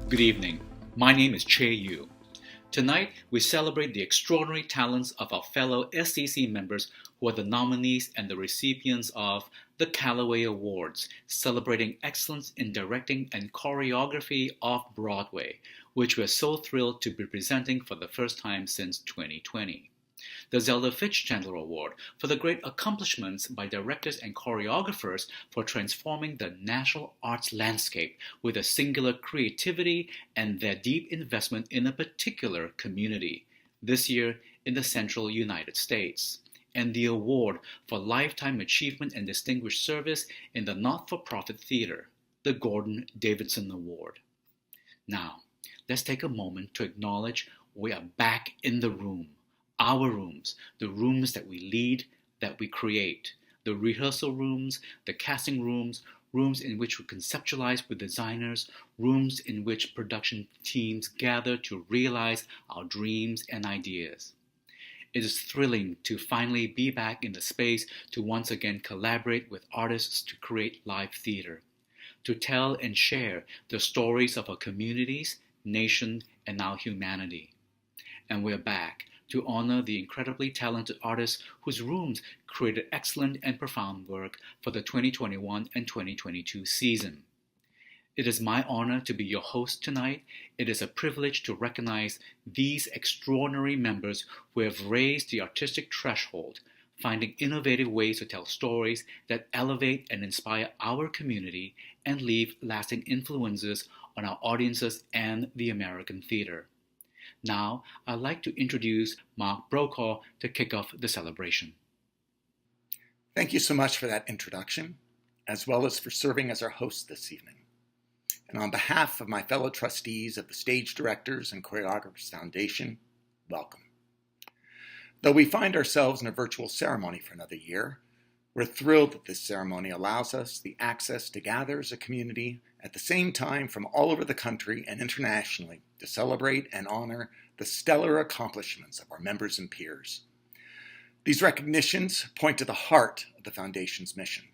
Good evening. My name is Che Yu. Tonight, we celebrate the extraordinary talents of our fellow SDC members who are the nominees and the recipients of the Callaway Awards, celebrating excellence in directing and choreography off-Broadway, which we're so thrilled to be presenting for the first time since 2020. The Zelda Fichandler Award for the great accomplishments by directors and choreographers for transforming the national arts landscape with a singular creativity and their deep investment in a particular community, this year in the central United States, and the award for Lifetime Achievement and Distinguished Service in the Not-for-Profit Theater, the Gordon Davidson Award. Now, let's take a moment to acknowledge we are back in the room. Our rooms, the rooms that we lead, that we create, the rehearsal rooms, the casting rooms, rooms in which we conceptualize with designers, rooms in which production teams gather to realize our dreams and ideas. It is thrilling to finally be back in the space to once again collaborate with artists to create live theater, to tell and share the stories of our communities, nation, and our humanity. And we're back to honor the incredibly talented artists whose rooms created excellent and profound work for the 2021 and 2022 season. It is my honor to be your host tonight. It is a privilege to recognize these extraordinary members who have raised the artistic threshold, finding innovative ways to tell stories that elevate and inspire our community and leave lasting influences on our audiences and the American theater. Now, I'd like to introduce Mark Brokaw to kick off the celebration. Thank you so much for that introduction, as well as for serving as our host this evening. And on behalf of my fellow trustees of the Stage Directors and Choreographers Foundation, welcome. Though we find ourselves in a virtual ceremony for another year, we're thrilled that this ceremony allows us the access to gather as a community at the same time from all over the country and internationally to celebrate and honor the stellar accomplishments of our members and peers. These recognitions point to the heart of the Foundation's mission: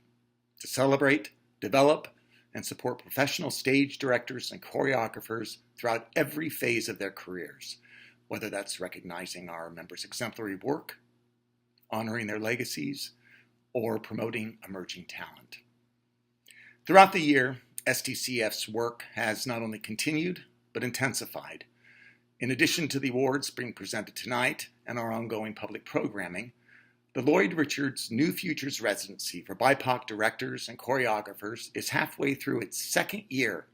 to celebrate, develop, and support professional stage directors and choreographers throughout every phase of their careers, whether that's recognizing our members' exemplary work, honoring their legacies, or promoting emerging talent. Throughout the year, SDCF's work has not only continued, but intensified. In addition to the awards being presented tonight and our ongoing public programming, the Lloyd Richards New Futures Residency for BIPOC directors and choreographers is halfway through its second year,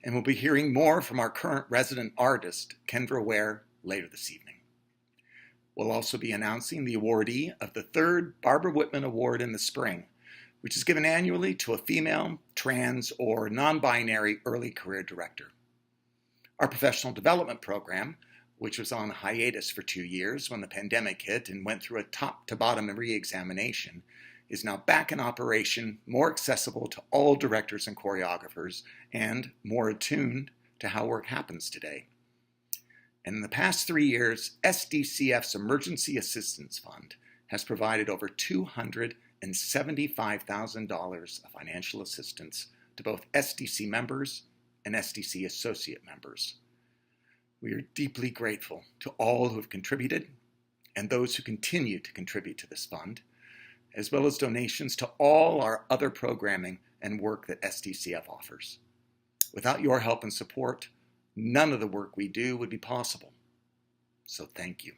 and we'll be hearing more from our current resident artist, Kendra Ware, later this evening. We'll also be announcing the awardee of the third Barbara Whitman Award in the spring, which is given annually to a female, trans, or non-binary early career director. Our professional development program, which was on hiatus for 2 years when the pandemic hit and went through a top-to-bottom re-examination, is now back in operation, more accessible to all directors and choreographers, and more attuned to how work happens today. And in the past 3 years, SDCF's Emergency Assistance Fund has provided over $275,000 of financial assistance to both SDC members and SDC associate members. We are deeply grateful to all who have contributed and those who continue to contribute to this fund, as well as donations to all our other programming and work that SDCF offers. Without your help and support, none of the work we do would be possible. So thank you.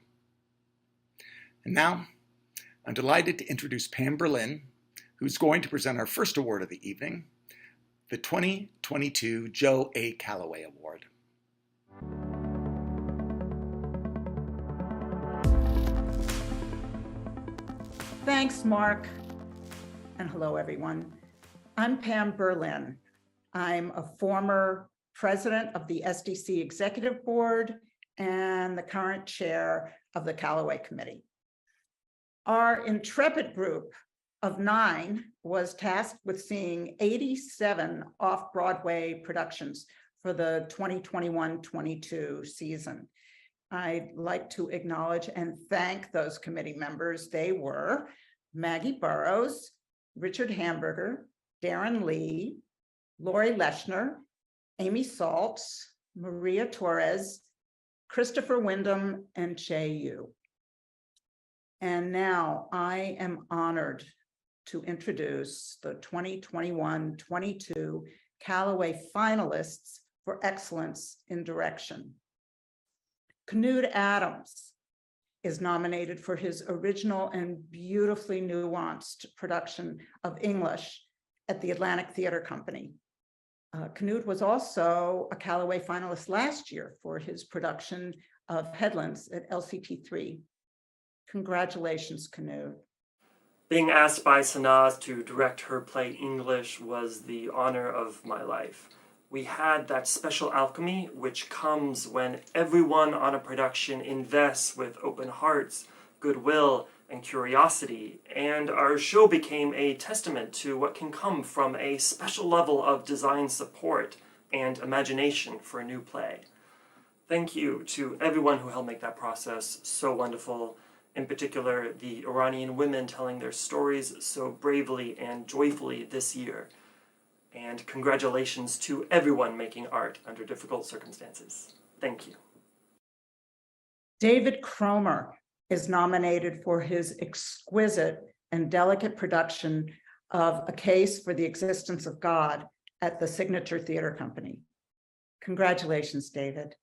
And now, I'm delighted to introduce Pam Berlin, who's going to present our first award of the evening, the 2022 Joe A. Callaway Award. Thanks, Mark. And hello, everyone. I'm Pam Berlin. I'm a former president of the SDC Executive Board and the current chair of the Callaway Committee. Our intrepid group of 9 was tasked with seeing 87 off-Broadway productions for the 2021-22 season. I'd like to acknowledge and thank those committee members. They were Maggie Burrows, Richard Hamburger, Darren Lee, Lori Leshner, Amy Saltz, Maria Torres, Christopher Wyndham, and Che Yu. And now I am honored to introduce the 2021-22 Callaway finalists for excellence in direction. Knud Adams is nominated for his original and beautifully nuanced production of English at the Atlantic Theater Company. Knud was also a Callaway finalist last year for his production of Headlands at LCT3. Congratulations, Knud. Being asked by Sanaz to direct her play English was the honor of my life. We had that special alchemy which comes when everyone on a production invests with open hearts, goodwill, and curiosity, and our show became a testament to what can come from a special level of design support and imagination for a new play. Thank you to everyone who helped make that process so wonderful, in particular the Iranian women telling their stories so bravely and joyfully this year. And congratulations to everyone making art under difficult circumstances. Thank you. David Cromer is nominated for his exquisite and delicate production of A Case for the Existence of God at the Signature Theater Company. Congratulations, David.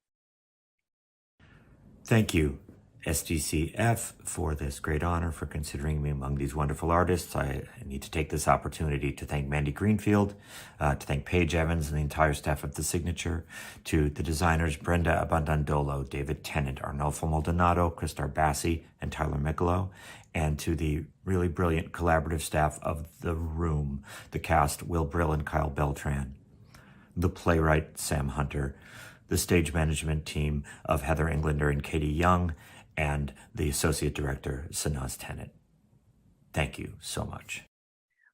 Thank you, SDCF, for this great honor, for considering me among these wonderful artists. I need to take this opportunity to thank Mandy Greenfield, to thank Paige Evans and the entire staff of The Signature, to the designers Brenda Abandandolo, David Tennant, Arnolfo Maldonado, Christar Bassi, and Tyler Michelow, and to the really brilliant collaborative staff of The Room, the cast Will Brill and Kyle Beltran, the playwright Sam Hunter, the stage management team of Heather Englander and Katie Young, and the associate director, Sanaz Tennant. Thank you so much.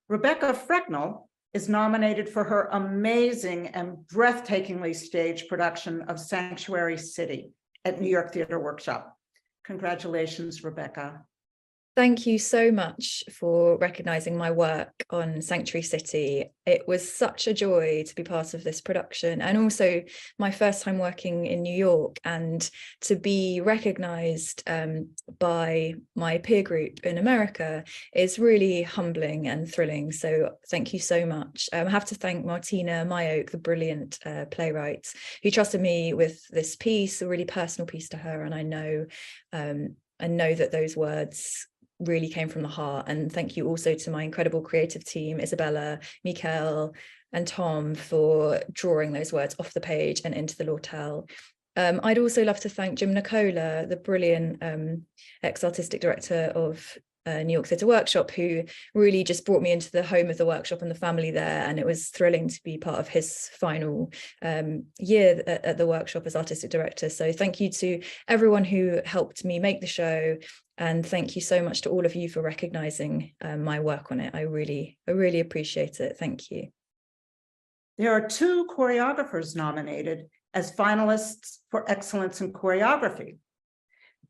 Rebecca Frecknall is nominated for her amazing and breathtakingly staged production of Sanctuary City at New York Theater Workshop. Congratulations, Rebecca. Thank you so much for recognising my work on Sanctuary City. It was such a joy to be part of this production, and also my first time working in New York, and to be recognised by my peer group in America is really humbling and thrilling. So thank you so much. I have to thank Martina Mayoke, the brilliant playwright, who trusted me with this piece, a really personal piece to her, and I know that those words really came from the heart. And thank you also to my incredible creative team, Isabella, Mikael, and Tom, for drawing those words off the page and into the Lortel. I'd also love to thank Jim Nicola, the brilliant ex-artistic director of New York Theatre Workshop, who really just brought me into the home of the workshop and the family there, and it was thrilling to be part of his final year at the workshop as artistic director. So thank you to everyone who helped me make the show, and thank you so much to all of you for recognising my work on it. I really appreciate it. Thank you. There are 2 choreographers nominated as finalists for excellence in choreography.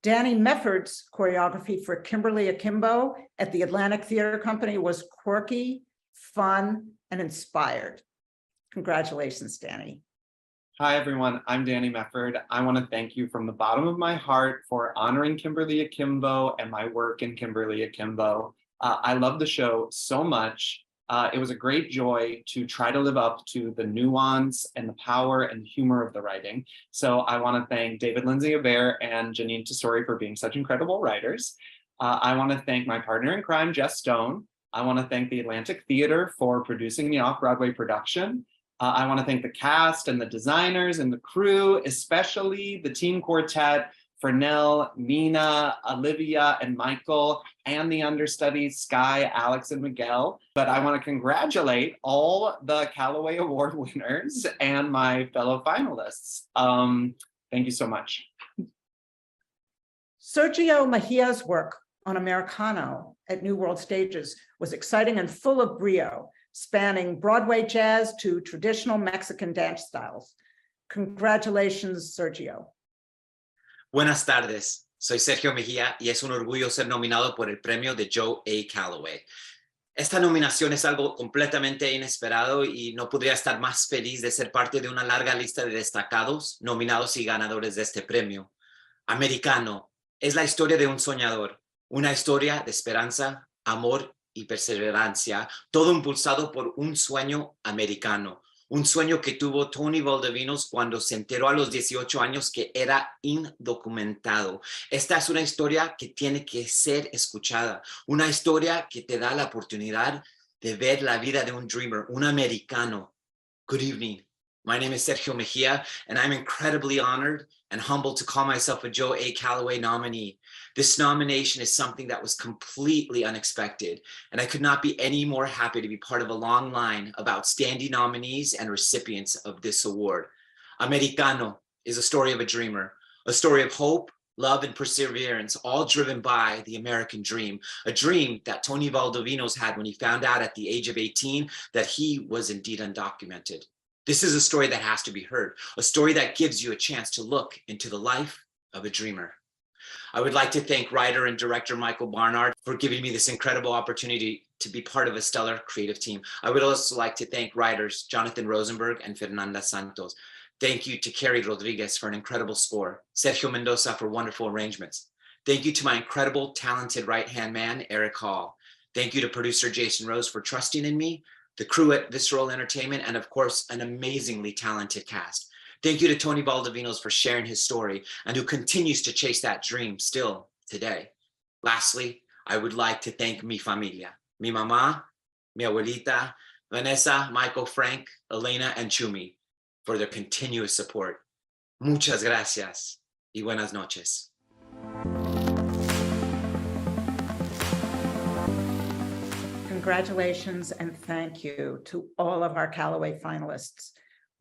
Danny Mefford's choreography for KIMBERLY AKIMBO at the Atlantic Theater Company was quirky, fun, and inspired. Congratulations, Danny. Hi, everyone. I'm Danny Mefford. I want to thank you from the bottom of my heart for honoring KIMBERLY AKIMBO and my work in KIMBERLY AKIMBO. I love the show so much. It was a great joy to try to live up to the nuance and the power and the humor of the writing. So I want to thank David Lindsay-Abaire and Janine Tesori for being such incredible writers. I want to thank my partner in crime, Jess Stone. I want to thank the Atlantic Theater for producing the off-Broadway production. I want to thank the cast and the designers and the crew, especially the team quartet, Frecknall, Nina, Olivia, and Michael, and the understudies, Sky, Alex, and Miguel. But I want to congratulate all the Callaway Award winners and my fellow finalists. Thank you so much. Sergio Mejia's work on Americano at New World Stages was exciting and full of brio, spanning Broadway jazz to traditional Mexican dance styles. Congratulations, Sergio. Buenas tardes, soy Sergio Mejía y es un orgullo ser nominado por el premio de Joe A. Callaway. Esta nominación es algo completamente inesperado y no podría estar más feliz de ser parte de una larga lista de destacados, nominados y ganadores de este premio. Americano es la historia de un soñador, una historia de esperanza, amor y perseverancia, todo impulsado por un sueño americano. Un sueño que tuvo Tony Valdovinos cuando se enteró a los 18 años que era indocumentado. Esta es una historia que tiene que ser escuchada, una historia que te da la oportunidad de ver la vida de un dreamer, un americano. Good evening. My name is Sergio Mejia, and I'm incredibly honored and humbled to call myself a Joe A. Callaway nominee. This nomination is something that was completely unexpected, and I could not be any more happy to be part of a long line of outstanding nominees and recipients of this award. Americano is a story of a dreamer, a story of hope, love, and perseverance, all driven by the American dream, a dream that Tony Valdovinos had when he found out at the age of 18 that he was indeed undocumented. This is a story that has to be heard, a story that gives you a chance to look into the life of a dreamer. I would like to thank writer and director Michael Barnard for giving me this incredible opportunity to be part of a stellar creative team. I would also like to thank writers Jonathan Rosenberg and Fernanda Santos. Thank you to Kerry Rodriguez for an incredible score, Sergio Mendoza for wonderful arrangements. Thank you to my incredible, talented right-hand man, Eric Hall. Thank you to producer Jason Rose for trusting in me, the crew at Visceral Entertainment, and of course, an amazingly talented cast. Thank you to Tony Valdovinos for sharing his story and who continues to chase that dream still today. Lastly, I would like to thank mi familia, mi mamá, mi abuelita, Vanessa, Michael, Frank, Elena, and Chumi for their continuous support. Muchas gracias y buenas noches. Congratulations and thank you to all of our Callaway finalists.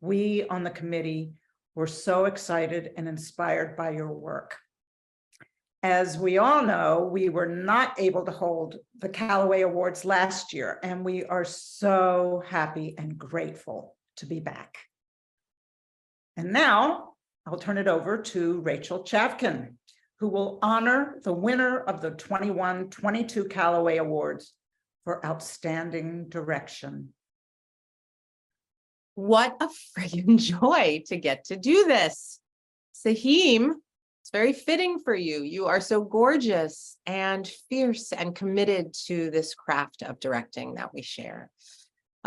We on the committee were so excited and inspired by your work. As we all know, we were not able to hold the Callaway Awards last year, and we are so happy and grateful to be back. And now I'll turn it over to Rachel Chavkin, who will honor the winner of the 21-22 Callaway Awards for outstanding direction. What a friggin' joy to get to do this. Saheem, it's very fitting for you. You are so gorgeous and fierce and committed to this craft of directing that we share.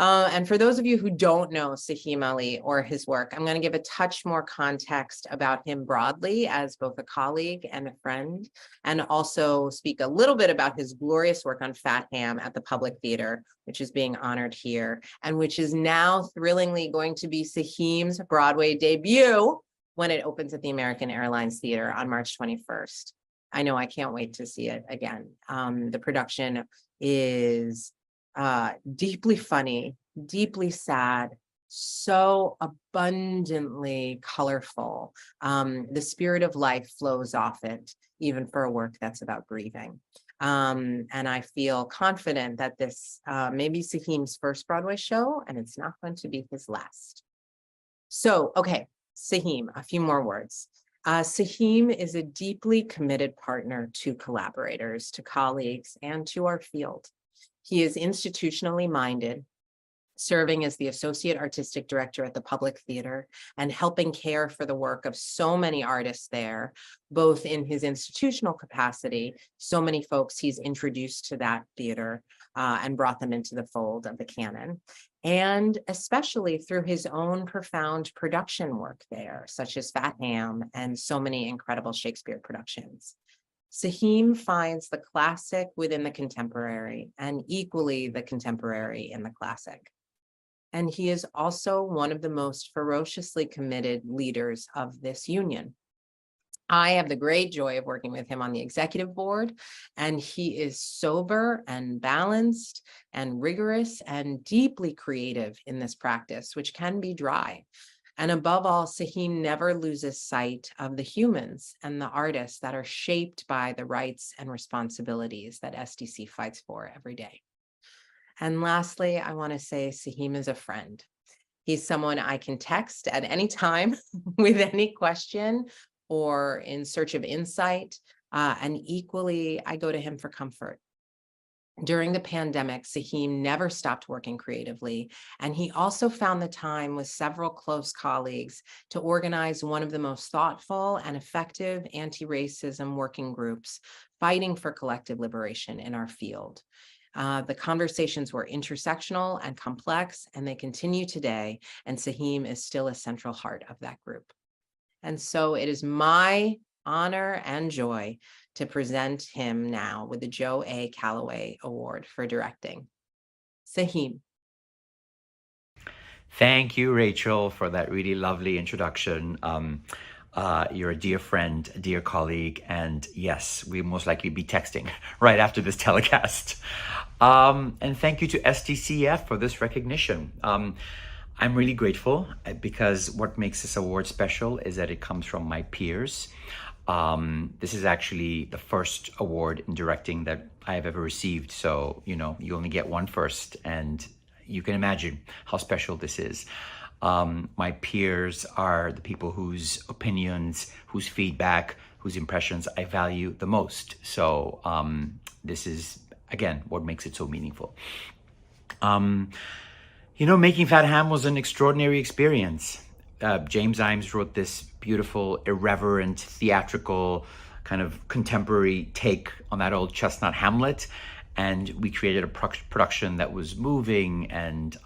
And for those of you who don't know Saheem Ali or his work, I'm going to give a touch more context about him broadly as both a colleague and a friend, and also speak a little bit about his glorious work on Fat Ham at the Public Theater, which is being honored here, and which is now thrillingly going to be Saheem's Broadway debut when it opens at the American Airlines Theater on March 21st. I know, I can't wait to see it again. The production is deeply funny, deeply sad, so abundantly colorful. The spirit of life flows off it, even for a work that's about grieving. And I feel confident that this may be Saheem's first Broadway show, and it's not going to be his last. So, okay, Saheem, a few more words. Saheem is a deeply committed partner to collaborators, to colleagues, and to our field. He is institutionally minded, serving as the Associate Artistic Director at the Public Theater and helping care for the work of so many artists there, both in his institutional capacity, so many folks he's introduced to that theater and brought them into the fold of the canon, and especially through his own profound production work there, such as Fat Ham and so many incredible Shakespeare productions. Saheem finds the classic within the contemporary and equally the contemporary in the classic. And he is also one of the most ferociously committed leaders of this union. I have the great joy of working with him on the executive board, and he is sober and balanced and rigorous and deeply creative in this practice, which can be dry. And above all, Saheem never loses sight of the humans and the artists that are shaped by the rights and responsibilities that SDC fights for every day. And lastly, I want to say Saheem is a friend. He's someone I can text at any time with any question or in search of insight. And equally, I go to him for comfort. During the pandemic, Saheem never stopped working creatively, and he also found the time with several close colleagues to organize one of the most thoughtful and effective anti-racism working groups fighting for collective liberation in our field. The conversations were intersectional and complex, and they continue today, and Saheem is still a central heart of that group. And so it is my honor and joy to present him now with the Joe A. Callaway Award for directing. Saheem. Thank you, Rachel, for that really lovely introduction. You're a dear friend, a dear colleague, and yes, we'll most likely be texting right after this telecast. And thank you to SDCF for this recognition. I'm really grateful because what makes this award special is that it comes from my peers. This is actually the first award in directing that I have ever received. So, you only get one first, and you can imagine how special this is. My peers are the people whose opinions, whose feedback, whose impressions I value the most. So this is, again, what makes it so meaningful. Making Fat Ham was an extraordinary experience. James Imes wrote this beautiful, irreverent, theatrical, kind of contemporary take on that old chestnut Hamlet. And we created a production that was moving and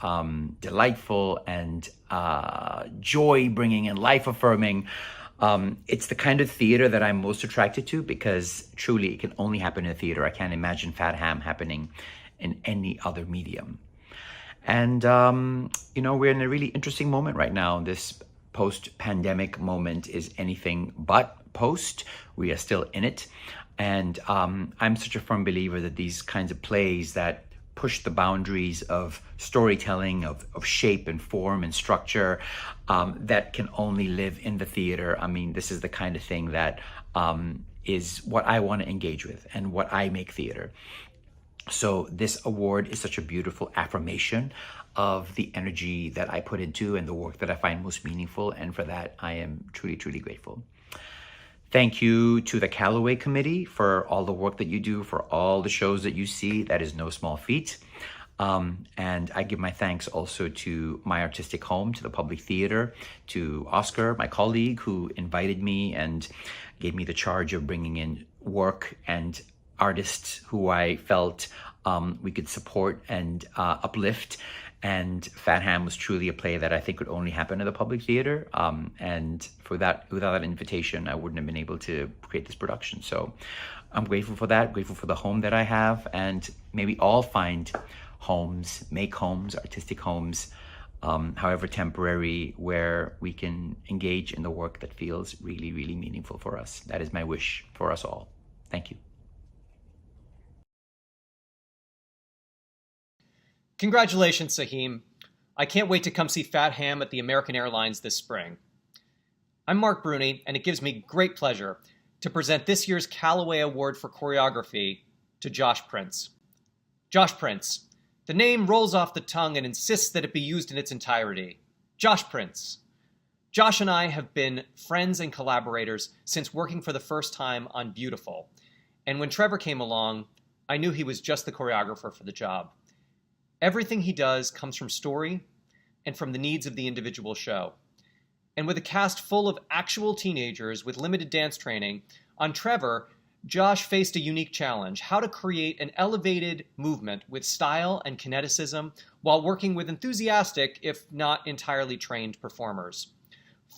delightful and joy-bringing and life-affirming. It's the kind of theater that I'm most attracted to because truly it can only happen in a theater. I can't imagine Fat Ham happening in any other medium. And, we're in a really interesting moment right now. This post-pandemic moment is anything but post. We are still in it. And I'm such a firm believer that these kinds of plays that push the boundaries of storytelling, of shape and form and structure, that can only live in the theater. I mean, this is the kind of thing that is what I want to engage with and what I make theater. So this award is such a beautiful affirmation of the energy that I put into and the work that I find most meaningful. And for that, I am truly, truly grateful. Thank you to the Callaway Committee for all the work that you do, for all the shows that you see. That is no small feat. And I give my thanks also to my artistic home, to the Public Theater, to Oscar, my colleague, who invited me and gave me the charge of bringing in work and artists who I felt we could support and uplift. And Fat Ham was truly a play that I think could only happen in the Public Theater. And without that invitation, I wouldn't have been able to create this production. So I'm grateful for that, grateful for the home that I have, and maybe all find homes, make homes, artistic homes, however temporary, where we can engage in the work that feels really, really meaningful for us. That is my wish for us all. Thank you. Congratulations, Saheem. I can't wait to come see Fat Ham at the American Airlines this spring. I'm Mark Bruni, and it gives me great pleasure to present this year's Callaway Award for Choreography to Josh Prince. Josh Prince. The name rolls off the tongue and insists that it be used in its entirety. Josh Prince. Josh and I have been friends and collaborators since working for the first time on Beautiful. And when TREVOR came along, I knew he was just the choreographer for the job. Everything he does comes from story and from the needs of the individual show. And with a cast full of actual teenagers with limited dance training, on TREVOR, Josh faced a unique challenge: how to create an elevated movement with style and kineticism while working with enthusiastic, if not entirely trained, performers.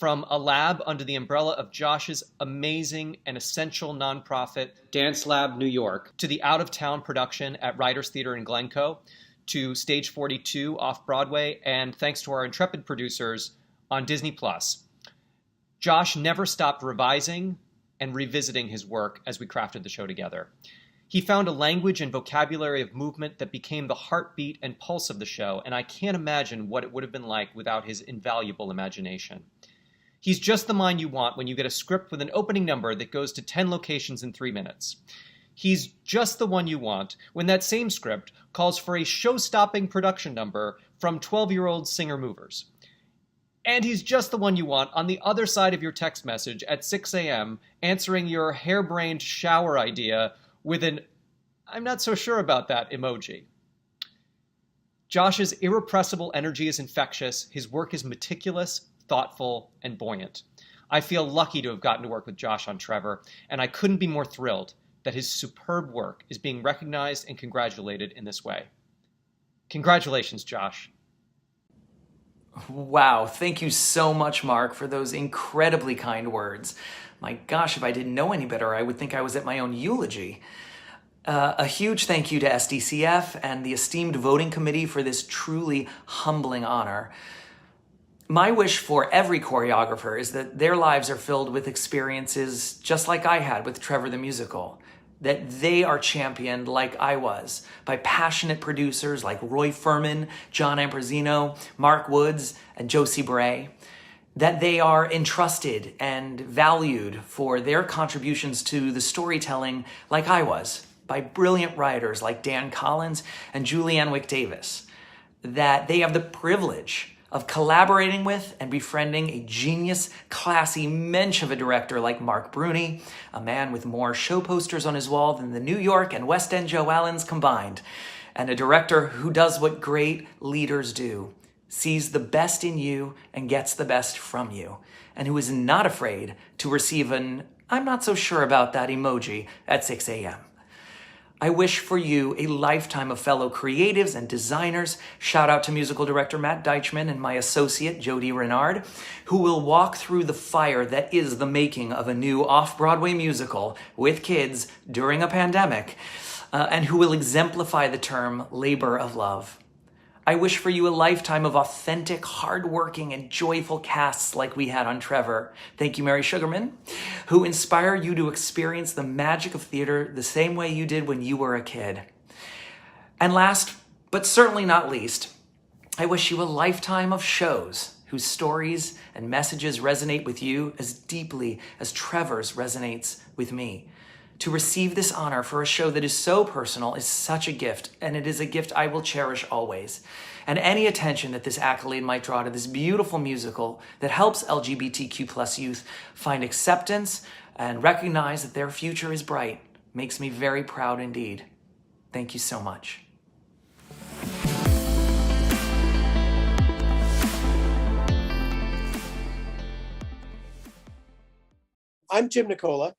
From a lab under the umbrella of Josh's amazing and essential nonprofit Dance Lab New York, to the out-of-town production at Writers Theater in Glencoe, to Stage 42 off-Broadway, and thanks to our intrepid producers, on Disney+. Josh never stopped revising and revisiting his work as we crafted the show together. He found a language and vocabulary of movement that became the heartbeat and pulse of the show, and I can't imagine what it would have been like without his invaluable imagination. He's just the mind you want when you get a script with an opening number that goes to 10 locations in 3 minutes. He's just the one you want when that same script calls for a show-stopping production number from 12-year-old singer-movers. And he's just the one you want on the other side of your text message at 6 a.m. answering your harebrained shower idea with an I'm not so sure about that emoji. Josh's irrepressible energy is infectious. His work is meticulous, thoughtful, and buoyant. I feel lucky to have gotten to work with Josh on TREVOR, and I couldn't be more thrilled that his superb work is being recognized and congratulated in this way. Congratulations, Josh. Wow, thank you so much, Mark, for those incredibly kind words. My gosh, if I didn't know any better, I would think I was at my own eulogy. A huge thank you to SDCF and the esteemed voting committee for this truly humbling honor. My wish for every choreographer is that their lives are filled with experiences just like I had with TREVOR the Musical, that they are championed like I was by passionate producers like Roy Furman, John Ambrosino, Mark Woods, and Josie Bray, that they are entrusted and valued for their contributions to the storytelling like I was, by brilliant writers like Dan Collins and Julianne Wick-Davis, that they have the privilege of collaborating with and befriending a genius, classy mensch of a director like Mark Bruni, a man with more show posters on his wall than the New York and West End Joe Allens combined, and a director who does what great leaders do, sees the best in you and gets the best from you, and who is not afraid to receive an "I'm not so sure about that" emoji at 6 a.m. I wish for you a lifetime of fellow creatives and designers. Shout out to musical director Matt Deichman and my associate Jody Renard, who will walk through the fire that is the making of a new off-Broadway musical with kids during a pandemic, and who will exemplify the term labor of love. I wish for you a lifetime of authentic, hardworking, and joyful casts like we had on TREVOR. Thank you, Mary Sugarman, who inspire you to experience the magic of theater the same way you did when you were a kid. And last, but certainly not least, I wish you a lifetime of shows whose stories and messages resonate with you as deeply as TREVOR's resonates with me. To receive this honor for a show that is so personal is such a gift, and it is a gift I will cherish always. And any attention that this accolade might draw to this beautiful musical that helps LGBTQ+ youth find acceptance and recognize that their future is bright makes me very proud indeed. Thank you so much. I'm Jim Nicola,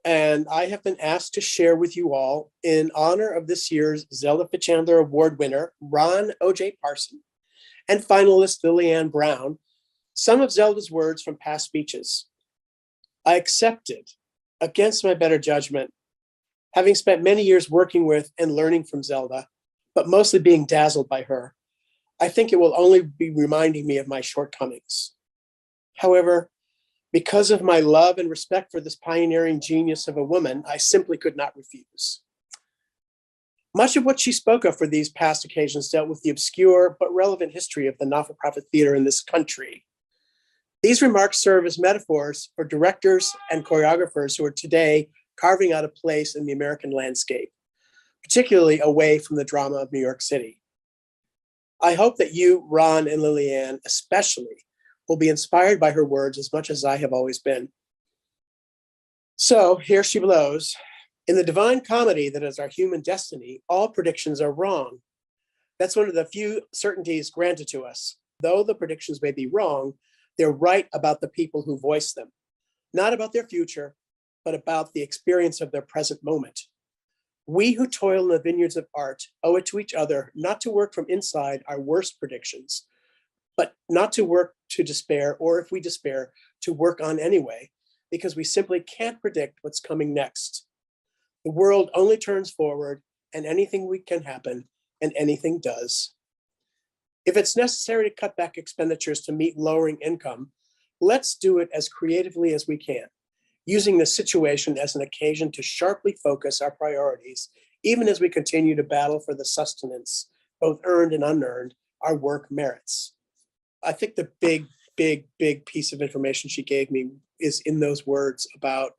and I have been asked to share with you all, in honor of this year's Zelda Fichandler Award winner, Ron O.J. Parson, and finalist Lili-Anne Brown, some of Zelda's words from past speeches. I accepted, against my better judgment, having spent many years working with and learning from Zelda, but mostly being dazzled by her. I think it will only be reminding me of my shortcomings. However, because of my love and respect for this pioneering genius of a woman, I simply could not refuse. Much of what she spoke of for these past occasions dealt with the obscure but relevant history of the not-for-profit theater in this country. These remarks serve as metaphors for directors and choreographers who are today carving out a place in the American landscape, particularly away from the drama of New York City. I hope that you, Ron and Lili-Anne, especially, will be inspired by her words as much as I have always been. So here she blows. In the divine comedy that is our human destiny, all predictions are wrong. That's one of the few certainties granted to us. Though the predictions may be wrong, they're right about the people who voice them, not about their future, but about the experience of their present moment. We who toil in the vineyards of art owe it to each other not to work from inside our worst predictions, but not to work to despair, or if we despair, to work on anyway, because we simply can't predict what's coming next. The world only turns forward, and anything can happen, and anything does. If it's necessary to cut back expenditures to meet lowering income, let's do it as creatively as we can, using the situation as an occasion to sharply focus our priorities, even as we continue to battle for the sustenance, both earned and unearned, our work merits. I think the big piece of information she gave me is in those words about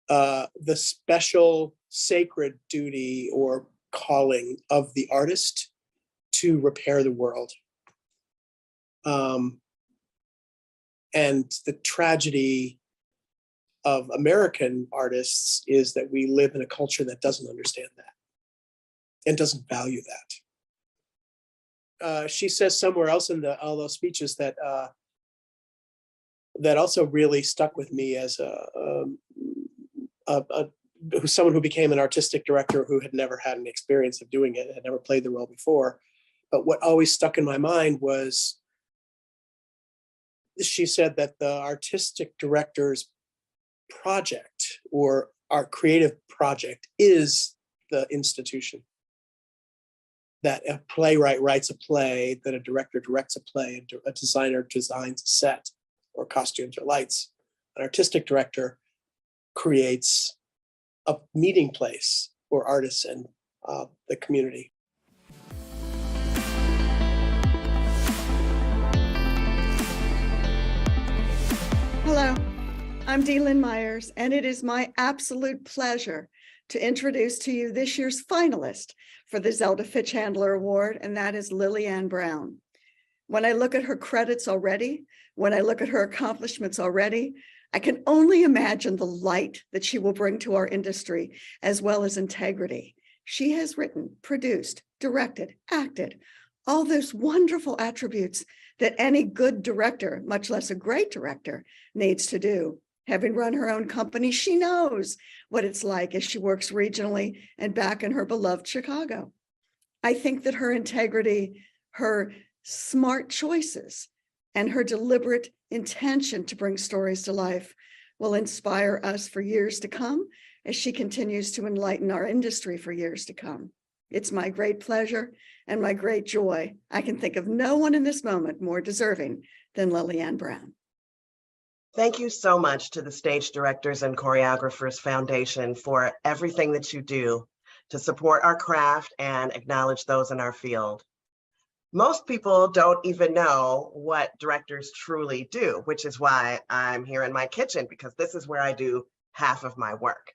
the special sacred duty or calling of the artist to repair the world. And the tragedy of American artists is that we live in a culture that doesn't understand that and doesn't value that. She says somewhere else in all those speeches that that also really stuck with me as someone who became an artistic director who had never had an experience of doing it, had never played the role before. But what always stuck in my mind was, she said that the artistic director's project or our creative project is the institution. That a playwright writes a play, that a director directs a play, and a designer designs a set or costumes or lights. An artistic director creates a meeting place for artists and the community. Hello, I'm Dee Lynn Myers, and it is my absolute pleasure to introduce to you this year's finalist for the Zelda Fichandler Award, and that is Lili-Anne Brown. When I look at her credits already, when I look at her accomplishments already, I can only imagine the light that she will bring to our industry, as well as integrity. She has written, produced, directed, acted, all those wonderful attributes that any good director, much less a great director, needs to do. Having run her own company, she knows what it's like as she works regionally and back in her beloved Chicago. I think that her integrity, her smart choices, and her deliberate intention to bring stories to life will inspire us for years to come as she continues to enlighten our industry for years to come. It's my great pleasure and my great joy. I can think of no one in this moment more deserving than Lili-Anne Brown. Thank you so much to the Stage Directors and Choreographers Foundation for everything that you do to support our craft and acknowledge those in our field. Most people don't even know what directors truly do, which is why I'm here in my kitchen, because this is where I do half of my work.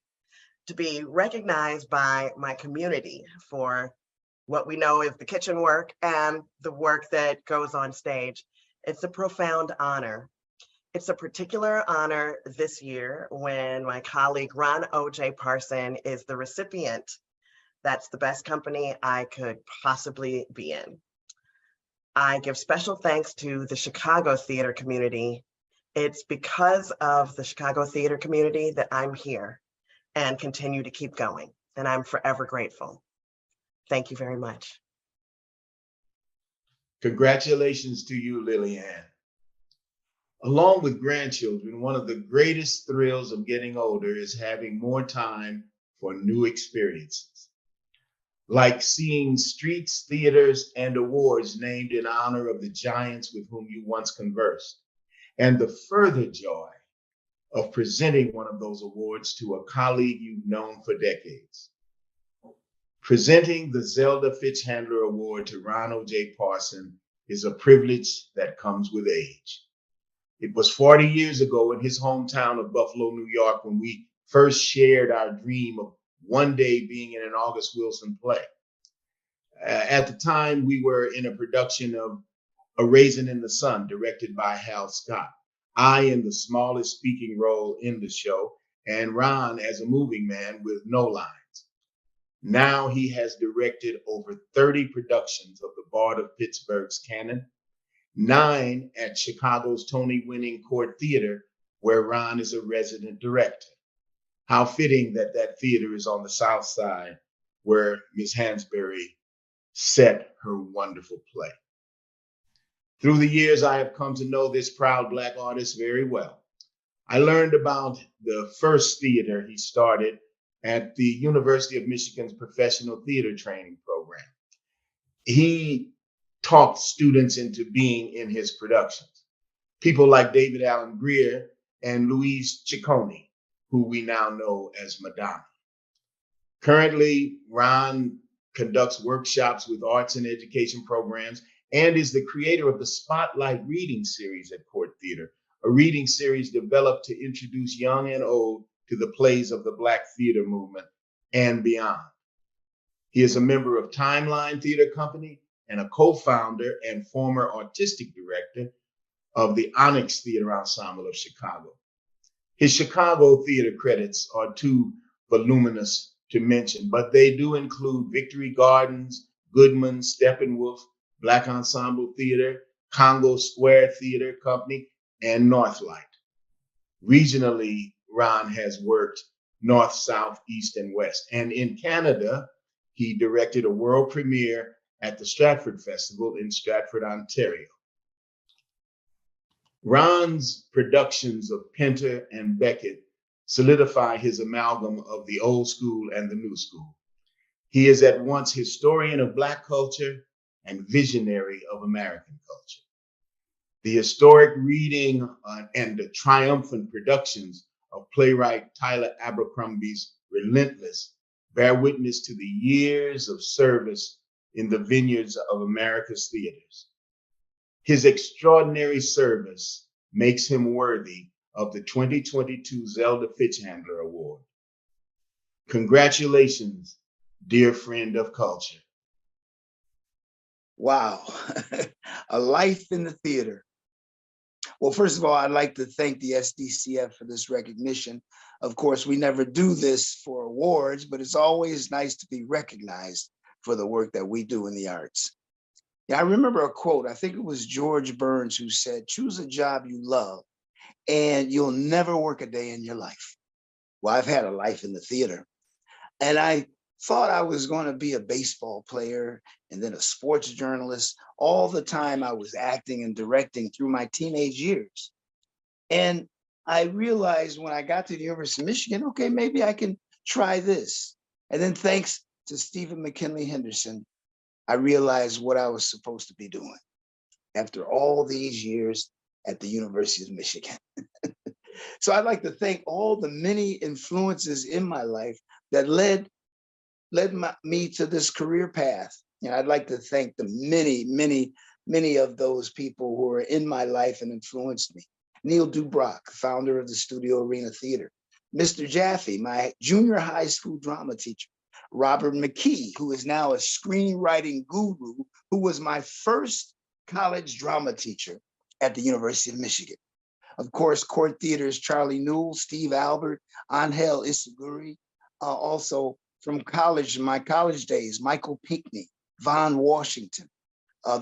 To be recognized by my community for what we know is the kitchen work and the work that goes on stage, it's a profound honor. It's a particular honor this year when my colleague Ron O.J. Parson is the recipient. That's the best company I could possibly be in. I give special thanks to the Chicago theater community. It's because of the Chicago theater community that I'm here and continue to keep going, and I'm forever grateful. Thank you very much. Congratulations to you, Lili-Anne. Along with grandchildren, one of the greatest thrills of getting older is having more time for new experiences, like seeing streets, theaters, and awards named in honor of the giants with whom you once conversed, and the further joy of presenting one of those awards to a colleague you've known for decades. Presenting the Zelda Fichandler Award to Ron O.J. Parson is a privilege that comes with age. It was 40 years ago in his hometown of Buffalo, New York, when we first shared our dream of one day being in an August Wilson play. At the time, we were in a production of A Raisin in the Sun, directed by Hal Scott. I in the smallest speaking role in the show, and Ron as a moving man with no lines. Now he has directed over 30 productions of the Bard of Pittsburgh's canon, 9 at Chicago's Tony-winning Court Theater, where Ron is a resident director. How fitting that that theater is on the South Side, where Ms. Hansberry set her wonderful play. Through the years, I have come to know this proud Black artist very well. I learned about the first theater he started at the University of Michigan's Professional Theater Training Program. He talked students into being in his productions. People like David Allen Greer and Louise Ciccone, who we now know as Madonna. Currently, Ron conducts workshops with arts and education programs and is the creator of the Spotlight Reading Series at Court Theater, a reading series developed to introduce young and old to the plays of the Black theater movement and beyond. He is a member of Timeline Theater Company and a co-founder and former artistic director of the Onyx Theater Ensemble of Chicago. His Chicago theater credits are too voluminous to mention, but they do include Victory Gardens, Goodman, Steppenwolf, Black Ensemble Theater, Congo Square Theater Company, and Northlight. Regionally, Ron has worked north, south, east, and west. And in Canada, he directed a world premiere at the Stratford Festival in Stratford, Ontario. Ron's productions of Pinter and Beckett solidify his amalgam of the old school and the new school. He is at once historian of Black culture and visionary of American culture. The historic reading and the triumphant productions of playwright Tyler Abercrombie's Relentless bear witness to the years of service in the vineyards of America's theaters. His extraordinary service makes him worthy of the 2022 Zelda Fichandler Award. Congratulations, dear friend of culture. Wow, a life in the theater. Well, first of all, I'd like to thank the SDCF for this recognition. Of course, we never do this for awards, but it's always nice to be recognized for the work that we do in the arts. Yeah, I remember a quote, I think it was George Burns who said, choose a job you love and you'll never work a day in your life. Well, I've had a life in the theater, and I thought I was going to be a baseball player and then a sports journalist. All the time I was acting and directing through my teenage years. And I realized when I got to the University of Michigan, okay, maybe I can try this. And then thanks to Stephen McKinley Henderson, I realized what I was supposed to be doing after all these years at the University of Michigan. So I'd like to thank all the many influences in my life that led me to this career path. And I'd like to thank the many of those people who are in my life and influenced me. Neil Dubrock, founder of the Studio Arena Theater. Mr. Jaffe, my junior high school drama teacher. Robert McKee, who is now a screenwriting guru, who was my first college drama teacher at the University of Michigan. Of course, Court Theater's Charlie Newell, Steve Albert, Angel Isaguri, also from college, my college days, Michael Pinckney, Von Washington,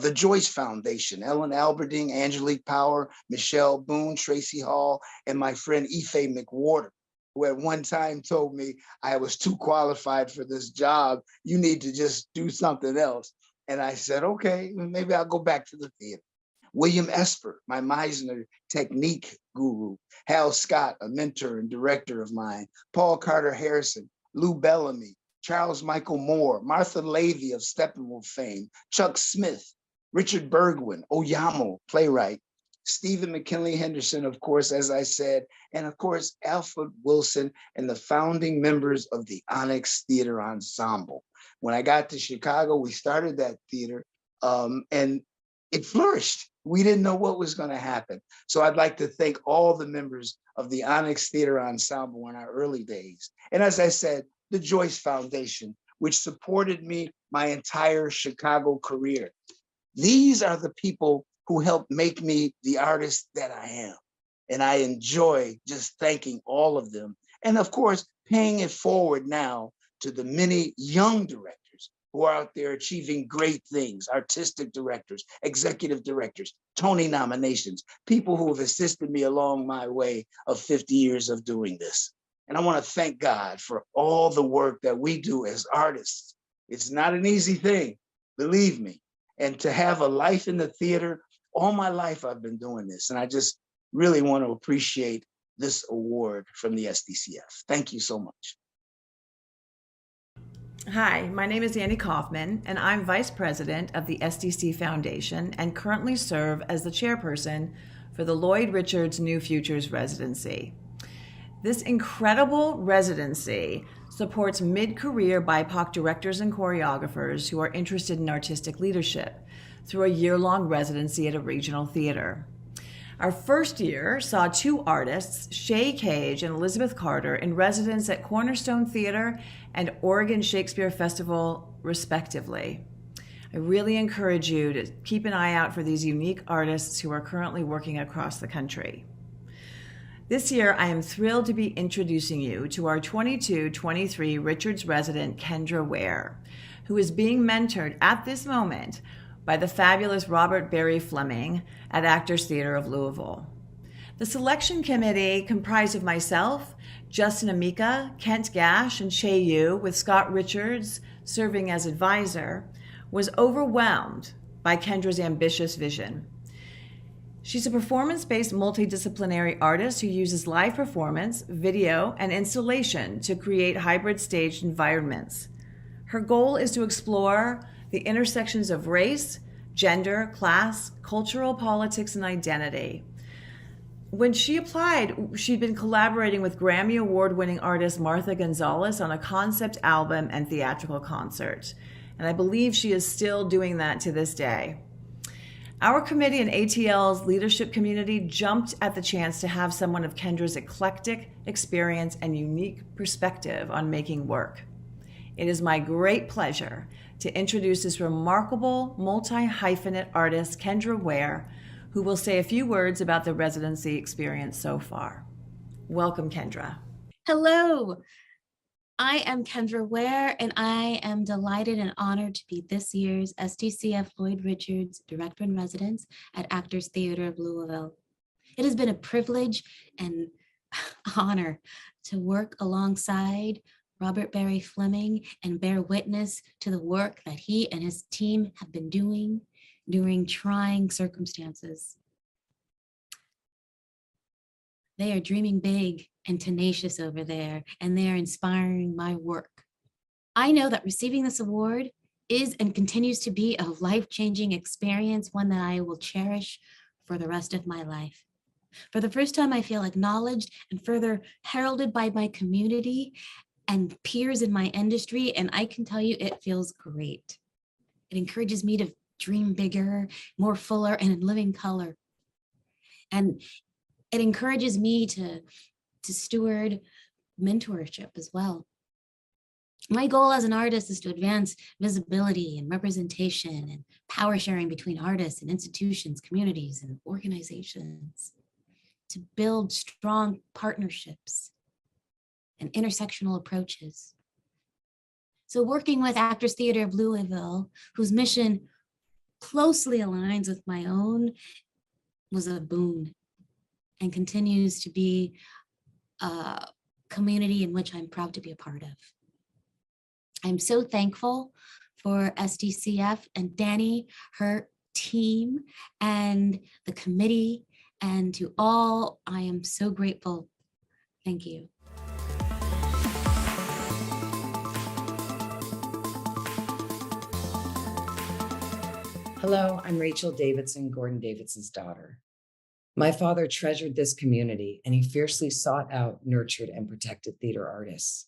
the Joyce Foundation, Ellen Alberding, Angelique Power, Michelle Boone, Tracy Hall, and my friend Ife McWhorter, who at one time told me I was too qualified for this job. You need to just do something else. And I said, okay, maybe I'll go back to the theater. William Esper, my Meisner technique guru. Hal Scott, a mentor and director of mine. Paul Carter Harrison, Lou Bellamy, Charles Michael Moore, Martha Lavey of Steppenwolf fame, Chuck Smith, Richard Bergwin, Oyamo, playwright, Stephen McKinley Henderson, of course, as I said, and of course, Alfred Wilson and the founding members of the Onyx Theater Ensemble. When I got to Chicago, we started that theater and it flourished. We didn't know what was going to happen. So I'd like to thank all the members of the Onyx Theater Ensemble in our early days. And as I said, the Joyce Foundation, which supported me my entire Chicago career. These are the people who helped make me the artist that I am. And I enjoy just thanking all of them. And of course, paying it forward now to the many young directors who are out there achieving great things, artistic directors, executive directors, Tony nominations, people who have assisted me along my way of 50 years of doing this. And I want to thank God for all the work that we do as artists. It's not an easy thing, believe me. And to have a life in the theater, all my life I've been doing this. And I just really want to appreciate this award from the SDCF. Thank you so much. Hi, my name is Annie Kaufman, and I'm Vice President of the SDC Foundation and currently serve as the chairperson for the Lloyd Richards New Futures Residency. This incredible residency supports mid-career BIPOC directors and choreographers who are interested in artistic leadership through a year-long residency at a regional theater. Our first year saw two artists, Shay Cage and Elizabeth Carter, in residence at Cornerstone Theater and Oregon Shakespeare Festival, respectively. I really encourage you to keep an eye out for these unique artists who are currently working across the country. This year, I am thrilled to be introducing you to our 22-23 Richards resident, Kendra Ware, who is being mentored at this moment by the fabulous Robert Barry Fleming at Actors Theater of Louisville. The selection committee, comprised of myself, Justin Amica, Kent Gash, and Che Yu, with Scott Richards serving as advisor, was overwhelmed by Kendra's ambitious vision. She's a performance-based multidisciplinary artist who uses live performance, video, and installation to create hybrid staged environments. Her goal is to explore the intersections of race, gender, class, cultural politics, and identity. When she applied, she'd been collaborating with Grammy Award-winning artist Martha Gonzalez on a concept album and theatrical concert. And I believe she is still doing that to this day. Our committee and ATL's leadership community jumped at the chance to have someone of Kendra's eclectic experience and unique perspective on making work. It is my great pleasure to introduce this remarkable multi-hyphenate artist, Kendra Ware, who will say a few words about the residency experience so far. Welcome, Kendra. Hello, I am Kendra Ware, and I am delighted and honored to be this year's SDCF Lloyd Richards Director in Residence at Actors Theater of Louisville. It has been a privilege and honor to work alongside Robert Barry Fleming and bear witness to the work that he and his team have been doing during trying circumstances. They are dreaming big and tenacious over there, and they are inspiring my work. I know that receiving this award is and continues to be a life-changing experience, one that I will cherish for the rest of my life. For the first time, I feel acknowledged and further heralded by my community and peers in my industry, and I can tell you it feels great. It encourages me to dream bigger, more fuller, and in living color. And it encourages me to steward mentorship as well. My goal as an artist is to advance visibility and representation and power sharing between artists and institutions, communities, and organizations, to build strong partnerships and intersectional approaches. So working with Actors Theater of Louisville, whose mission closely aligns with my own, was a boon and continues to be a community in which I'm proud to be a part of. I'm so thankful for SDCF and Danny, her team, and the committee, and to all, I am so grateful. Thank you. Hello, I'm Rachel Davidson, Gordon Davidson's daughter. My father treasured this community, and he fiercely sought out, nurtured, and protected theater artists.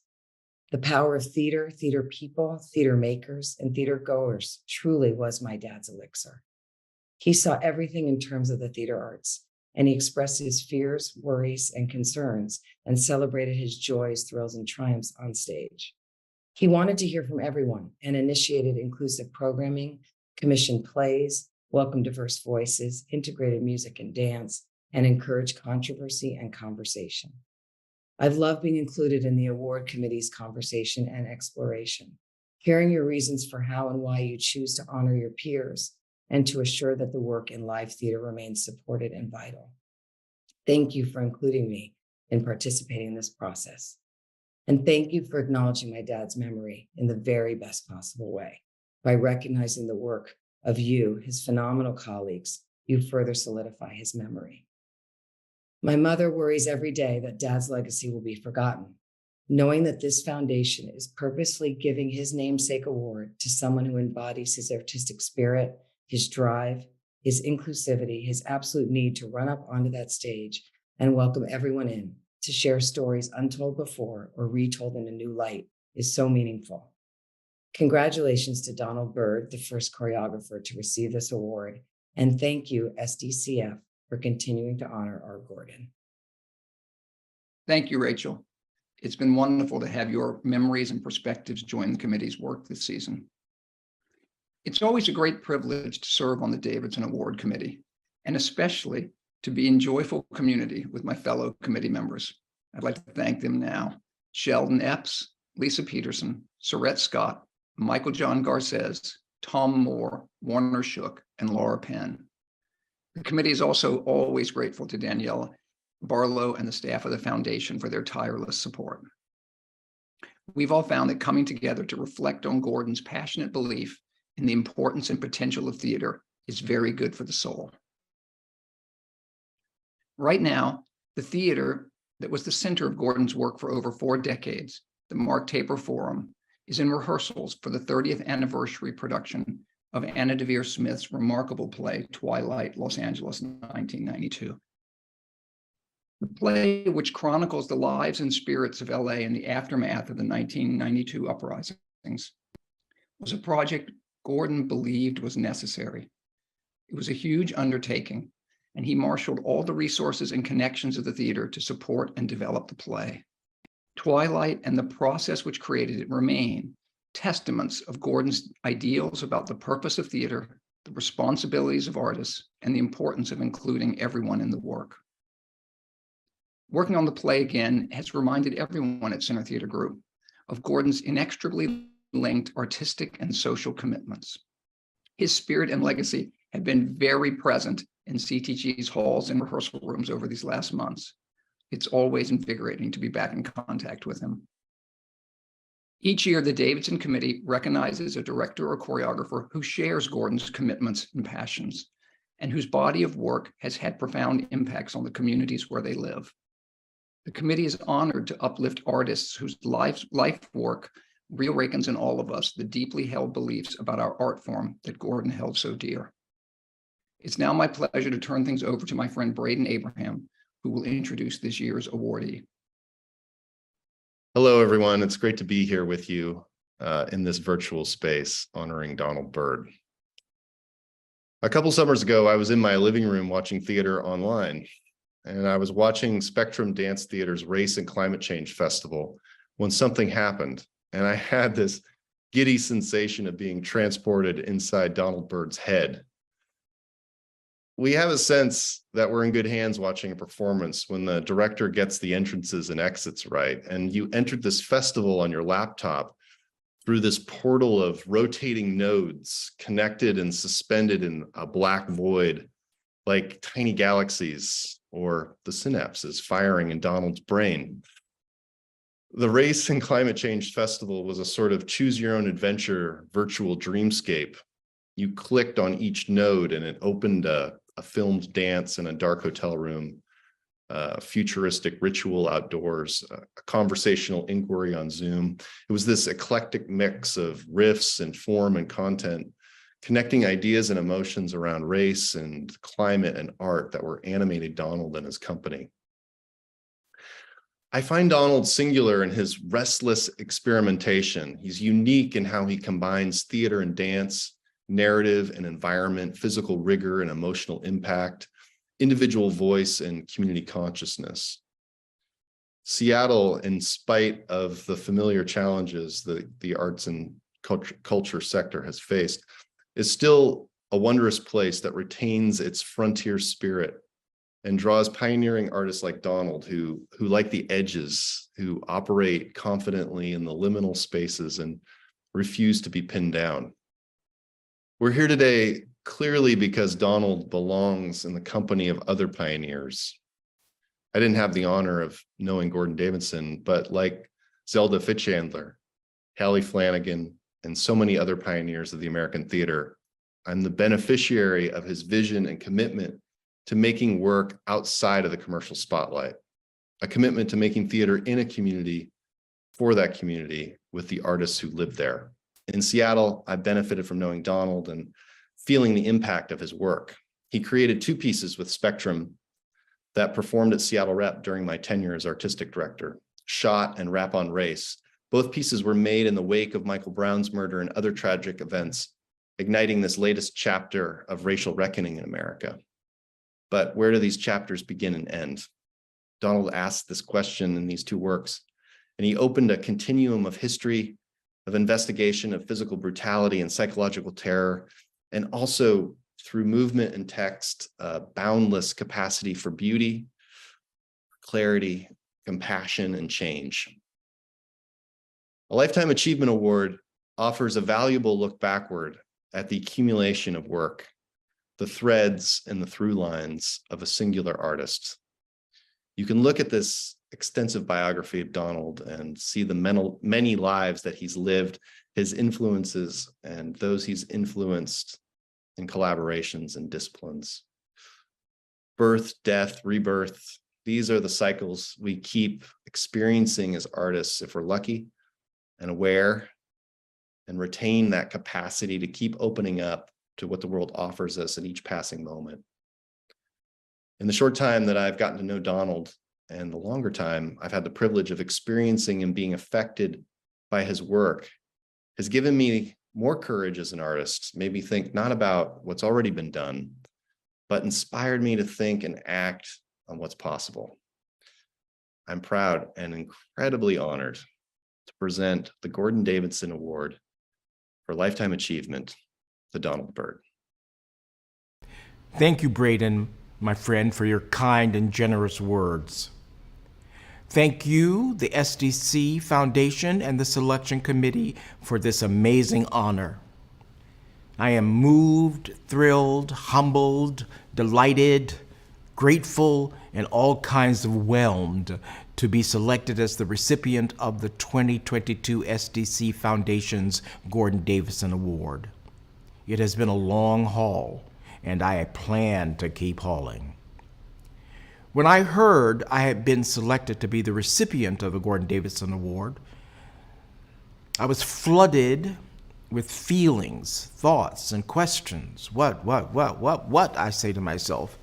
The power of theater, theater people, theater makers, and theater goers truly was my dad's elixir. He saw everything in terms of the theater arts, and he expressed his fears, worries, and concerns, and celebrated his joys, thrills, and triumphs on stage. He wanted to hear from everyone and initiated inclusive programming, commissioned plays, welcomed diverse voices, integrated music and dance, and encouraged controversy and conversation. I've loved being included in the award committee's conversation and exploration, hearing your reasons for how and why you choose to honor your peers and to assure that the work in live theater remains supported and vital. Thank you for including me in participating in this process. And thank you for acknowledging my dad's memory in the very best possible way. By recognizing the work of you, his phenomenal colleagues, you further solidify his memory. My mother worries every day that Dad's legacy will be forgotten, knowing that this foundation is purposely giving his namesake award to someone who embodies his artistic spirit, his drive, his inclusivity, his absolute need to run up onto that stage and welcome everyone in, to share stories untold before or retold in a new light is so meaningful. Congratulations to Donald Byrd, the first choreographer to receive this award, and thank you, SDCF, for continuing to honor our Gordon. Thank you, Rachel. It's been wonderful to have your memories and perspectives join the committee's work this season. It's always a great privilege to serve on the Davidson Award Committee, and especially to be in joyful community with my fellow committee members. I'd like to thank them now. Sheldon Epps, Lisa Peterson, Sorette Scott, Michael John Garces, Tom Moore, Warner Shook, and Laura Penn. The committee is also always grateful to Danielle Barlow and the staff of the foundation for their tireless support. We've all found that coming together to reflect on Gordon's passionate belief in the importance and potential of theater is very good for the soul. Right now, the theater that was the center of Gordon's work for over 4 decades, the Mark Taper Forum, is in rehearsals for the 30th anniversary production of Anna Deavere Smith's remarkable play, Twilight, Los Angeles, 1992. The play, which chronicles the lives and spirits of LA in the aftermath of the 1992 uprisings, was a project Gordon believed was necessary. It was a huge undertaking, and he marshaled all the resources and connections of the theater to support and develop the play. Twilight and the process which created it remain testaments of Gordon's ideals about the purpose of theater, the responsibilities of artists, and the importance of including everyone in the work. Working on the play again has reminded everyone at Center Theater Group of Gordon's inextricably linked artistic and social commitments. His spirit and legacy have been very present in CTG's halls and rehearsal rooms over these last months. It's always invigorating to be back in contact with him. Each year, the Davidson Committee recognizes a director or choreographer who shares Gordon's commitments and passions, and whose body of work has had profound impacts on the communities where they live. The committee is honored to uplift artists whose life work reawakens in all of us the deeply held beliefs about our art form that Gordon held so dear. It's now my pleasure to turn things over to my friend Braden Abraham, who will introduce this year's awardee. Hello, everyone. It's great to be here with you in this virtual space honoring Donald Byrd. A couple summers ago, I was in my living room watching theater online, and I was watching Spectrum Dance Theater's Race and Climate Change Festival when something happened, and I had this giddy sensation of being transported inside Donald Byrd's head. We have a sense that we're in good hands watching a performance when the director gets the entrances and exits right, and you entered this festival on your laptop through this portal of rotating nodes connected and suspended in a black void, like tiny galaxies or the synapses firing in Donald's brain. The Race and Climate Change Festival was a sort of choose your own adventure virtual dreamscape. You clicked on each node and it opened a filmed dance in a dark hotel room, a futuristic ritual outdoors, a conversational inquiry on Zoom. It was this eclectic mix of riffs and form and content, connecting ideas and emotions around race and climate and art that were animating Donald and his company. I find Donald singular in his restless experimentation. He's unique in how he combines theater and dance, narrative and environment, physical rigor and emotional impact, individual voice and community consciousness. Seattle, in spite of the familiar challenges that the arts and culture sector has faced, is still a wondrous place that retains its frontier spirit and draws pioneering artists like Donald who like the edges, who operate confidently in the liminal spaces and refuse to be pinned down. We're here today clearly because Donald belongs in the company of other pioneers. I didn't have the honor of knowing Gordon Davidson, but like Zelda Fichandler, Hallie Flanagan, and so many other pioneers of the American theater, I'm the beneficiary of his vision and commitment to making work outside of the commercial spotlight, a commitment to making theater in a community for that community with the artists who live there. In Seattle, I benefited from knowing Donald and feeling the impact of his work. He created 2 pieces with Spectrum that performed at Seattle Rep during my tenure as artistic director, Shot and Rap on Race. Both pieces were made in the wake of Michael Brown's murder and other tragic events, igniting this latest chapter of racial reckoning in America. But where do these chapters begin and end? Donald asked this question in these 2 works, and he opened a continuum of history, of investigation of physical brutality and psychological terror, and also through movement and text, a boundless capacity for beauty, clarity, compassion, and change. A Lifetime Achievement Award offers a valuable look backward at the accumulation of work, the threads and the through lines of a singular artist. You can look at this extensive biography of Donald and see the many lives that he's lived, his influences, and those he's influenced in collaborations and disciplines. Birth, death, rebirth, these are the cycles we keep experiencing as artists if we're lucky and aware and retain that capacity to keep opening up to what the world offers us at each passing moment. In the short time that I've gotten to know Donald, and the longer time I've had the privilege of experiencing and being affected by his work, has given me more courage as an artist, made me think not about what's already been done, but inspired me to think and act on what's possible. I'm proud and incredibly honored to present the Gordon Davidson Award for Lifetime Achievement to Donald Byrd. Thank you, Braden, my friend, for your kind and generous words. Thank you, the SDC Foundation and the Selection Committee, for this amazing honor. I am moved, thrilled, humbled, delighted, grateful, and all kinds of whelmed to be selected as the recipient of the 2022 SDC Foundation's Gordon Davidson Award. It has been a long haul, and I plan to keep hauling. When I heard I had been selected to be the recipient of the Gordon Davidson Award, I was flooded with feelings, thoughts, and questions. What, I say to myself.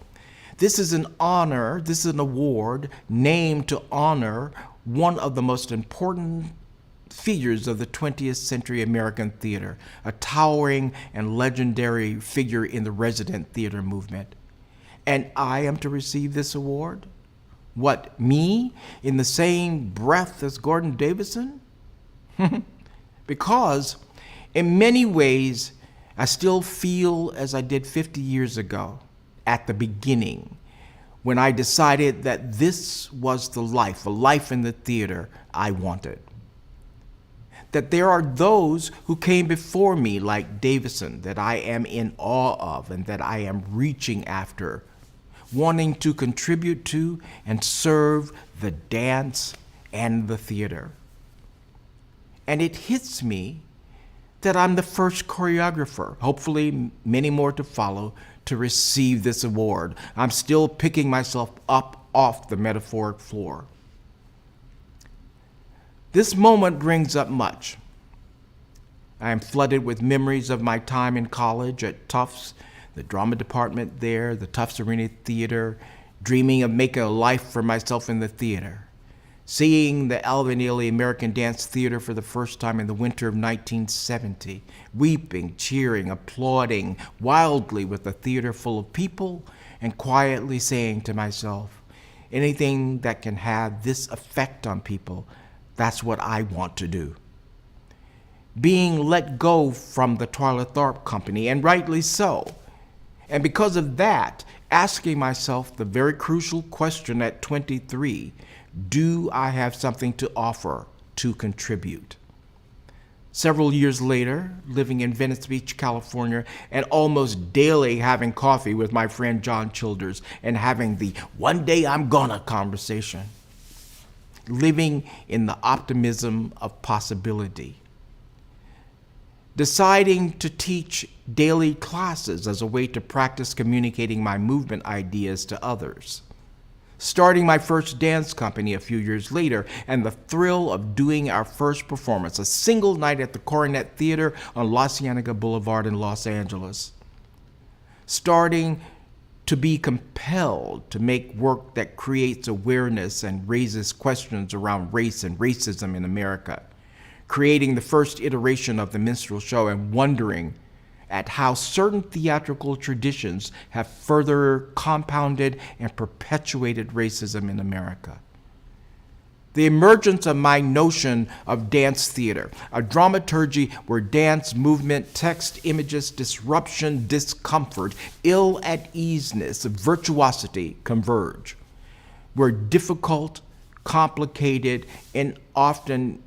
This is an honor, this is an award named to honor one of the most important figures of the 20th century American theater, a towering and legendary figure in the resident theater movement. And I am to receive this award? What, me? In the same breath as Gordon Davidson? Because in many ways, I still feel as I did 50 years ago at the beginning, when I decided that this was the life, a life in the theater I wanted. That there are those who came before me like Davidson that I am in awe of and that I am reaching after, wanting to contribute to and serve the dance and the theater. And it hits me that I'm the first choreographer, hopefully many more to follow, to receive this award. I'm still picking myself up off the metaphoric floor. This moment brings up much. I am flooded with memories of my time in college at Tufts, the drama department there, the Tufts Arena Theater, dreaming of making a life for myself in the theater. Seeing the Alvin Ailey American Dance Theater for the first time in the winter of 1970, weeping, cheering, applauding wildly with a theater full of people, and quietly saying to myself, anything that can have this effect on people, that's what I want to do. Being let go from the Twyla Tharp Company, and rightly so. And because of that, asking myself the very crucial question at 23, do I have something to offer, to contribute? Several years later, living in Venice Beach, California, and almost daily having coffee with my friend John Childers and having the one day I'm gonna conversation, living in the optimism of possibility, deciding to teach daily classes as a way to practice communicating my movement ideas to others, starting my first dance company a few years later, and the thrill of doing our first performance, a single night at the Coronet Theater on La Cienega Boulevard in Los Angeles, starting to be compelled to make work that creates awareness and raises questions around race and racism in America, creating the first iteration of the minstrel show and wondering at how certain theatrical traditions have further compounded and perpetuated racism in America. the emergence of my notion of dance theater, a dramaturgy where dance, movement, text, images, disruption, discomfort, ill-at-easeness, virtuosity converge, where difficult, complicated, and often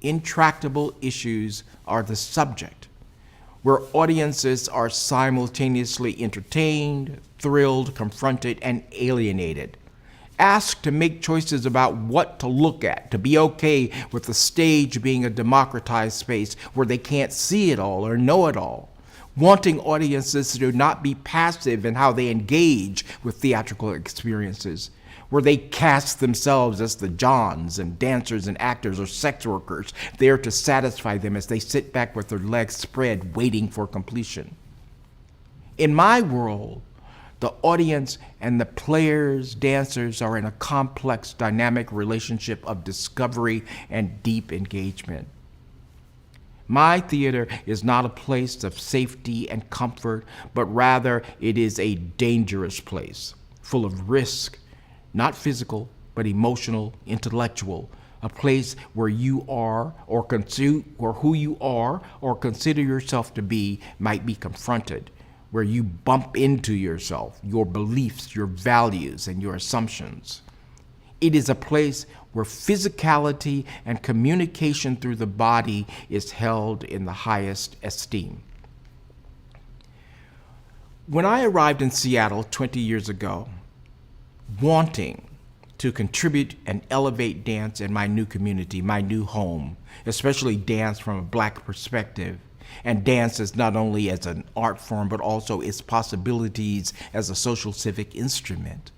intractable issues are the subject, where audiences are simultaneously entertained, thrilled, confronted, and alienated, asked to make choices about what to look at, to be okay with the stage being a democratized space where they can't see it all or know it all, wanting audiences to not be passive in how they engage with theatrical experiences, where they cast themselves as the Johns and dancers and actors or sex workers there to satisfy them as they sit back with their legs spread waiting for completion. In my world, the audience and the players, dancers are in a complex, dynamic relationship of discovery and deep engagement. My theater is not a place of safety and comfort, but rather it is a dangerous place, full of risk, not physical, but emotional, intellectual, a place where you are or who you are or consider yourself to be might be confronted, where you bump into yourself, your beliefs, your values, and your assumptions. It is a place where physicality and communication through the body is held in the highest esteem. When I arrived in Seattle 20 years ago, wanting to contribute and elevate dance in my new community, my new home, especially dance from a Black perspective, and dance as not only as an art form, but also its possibilities as a social civic instrument,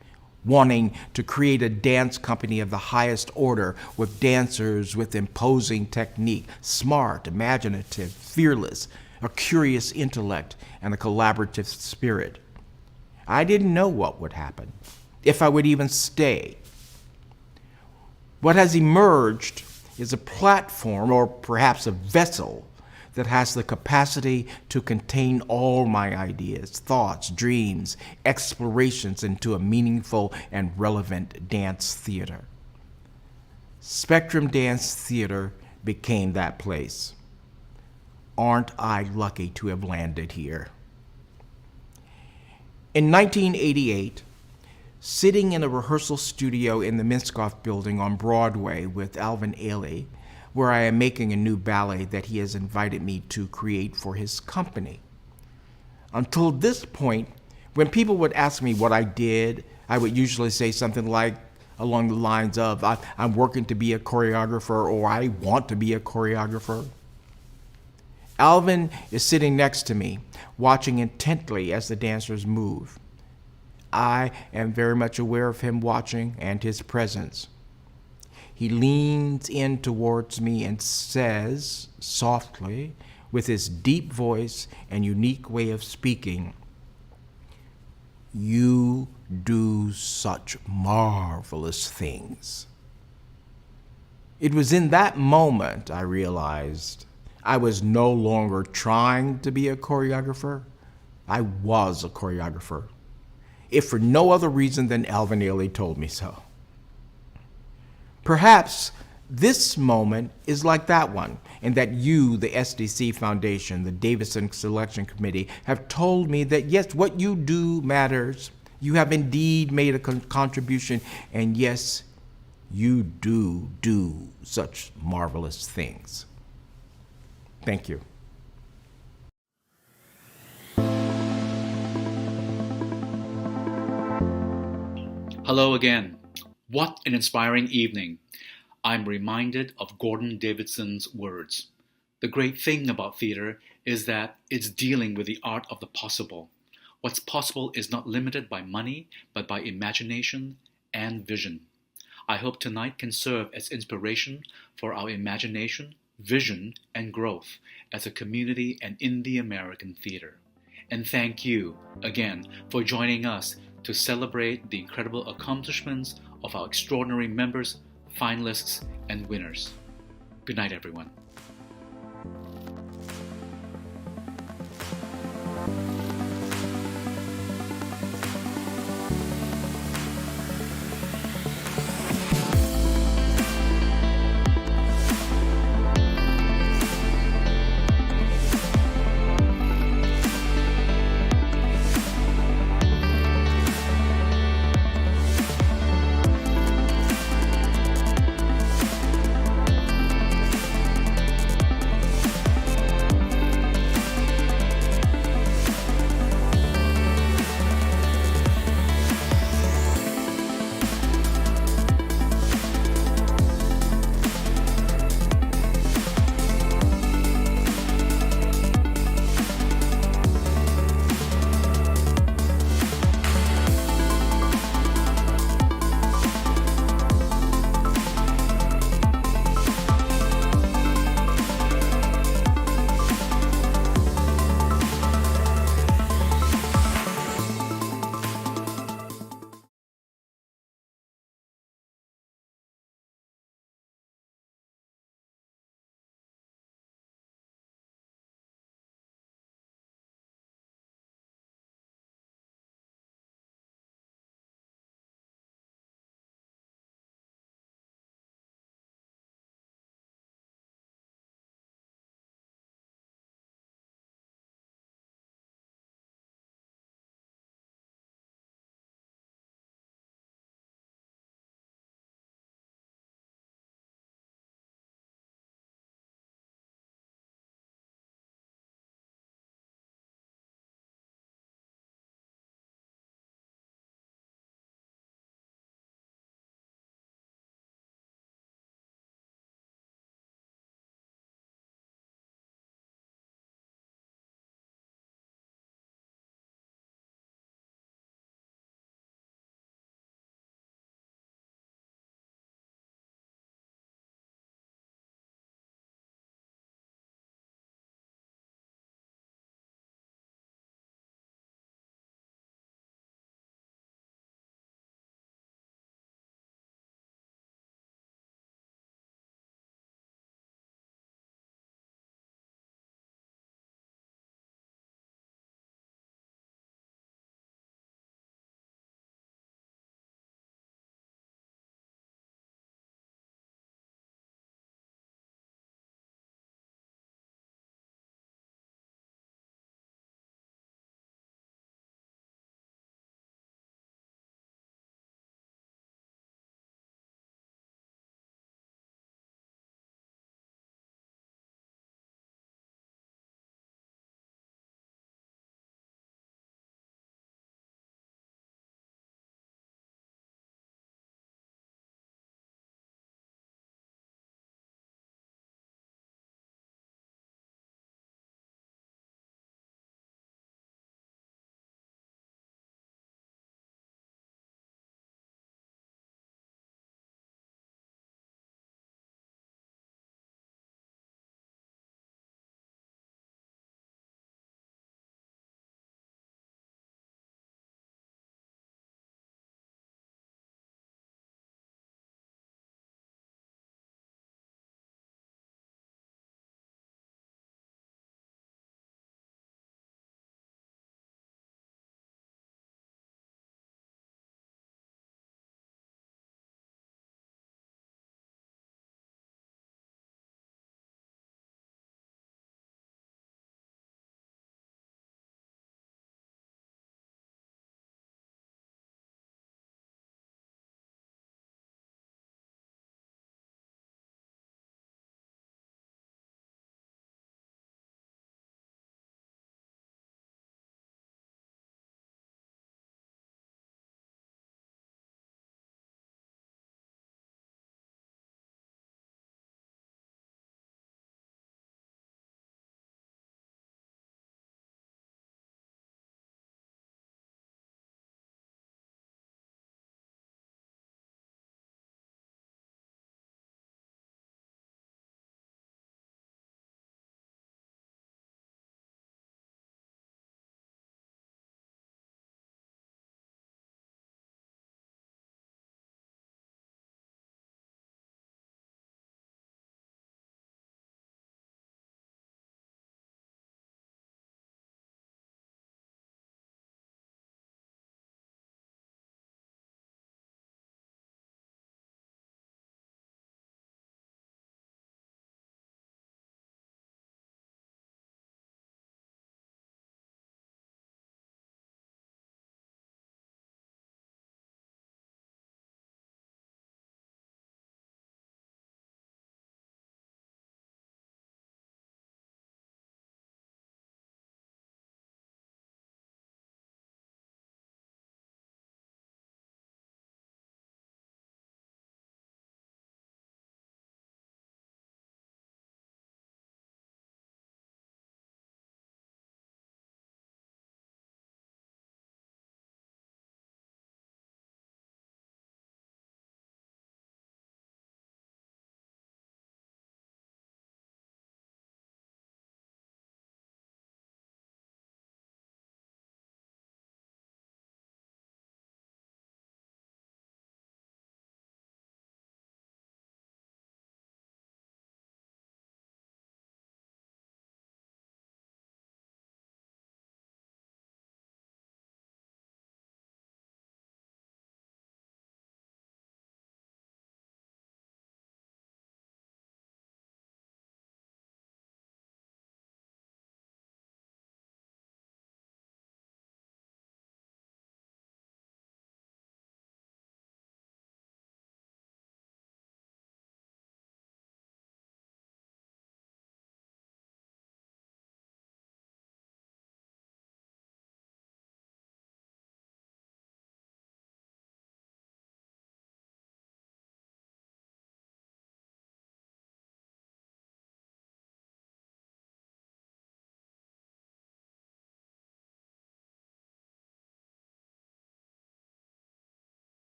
wanting to create a dance company of the highest order with dancers with imposing technique, smart, imaginative, fearless, a curious intellect, and a collaborative spirit. I didn't know what would happen, if I would even stay. What has emerged is a platform, or perhaps a vessel, that has the capacity to contain all my ideas, thoughts, dreams, explorations into a meaningful and relevant dance theater. Spectrum Dance Theater became that place. Aren't I lucky to have landed here? In 1988, sitting in a rehearsal studio in the Minskoff Building on Broadway with Alvin Ailey, where I am making a new ballet that he has invited me to create for his company. Until this point, when people would ask me what I did, I would usually say something like, along the lines of, I'm working to be a choreographer, or I want to be a choreographer. Alvin is sitting next to me, watching intently as the dancers move. I am very much aware of him watching and his presence. He leans in towards me and says, softly, with his deep voice and unique way of speaking, "You do such marvelous things." It was in that moment I realized I was no longer trying to be a choreographer. I was a choreographer, if for no other reason than Alvin Ailey told me so. Perhaps this moment is like that one, in that you, the SDC Foundation, the Davidson Selection Committee, have told me that yes, what you do matters. You have indeed made a contribution, and yes, you do such marvelous things. Thank you. Hello again. What an inspiring evening. I'm reminded of Gordon Davidson's words. The great thing about theater is that it's dealing with the art of the possible. What's possible is not limited by money, but by imagination and vision. I hope tonight can serve as inspiration for our imagination, vision, and growth as a community and in the American theater. And thank you again for joining us to celebrate the incredible accomplishments of our extraordinary members, finalists, and winners. Good night, everyone.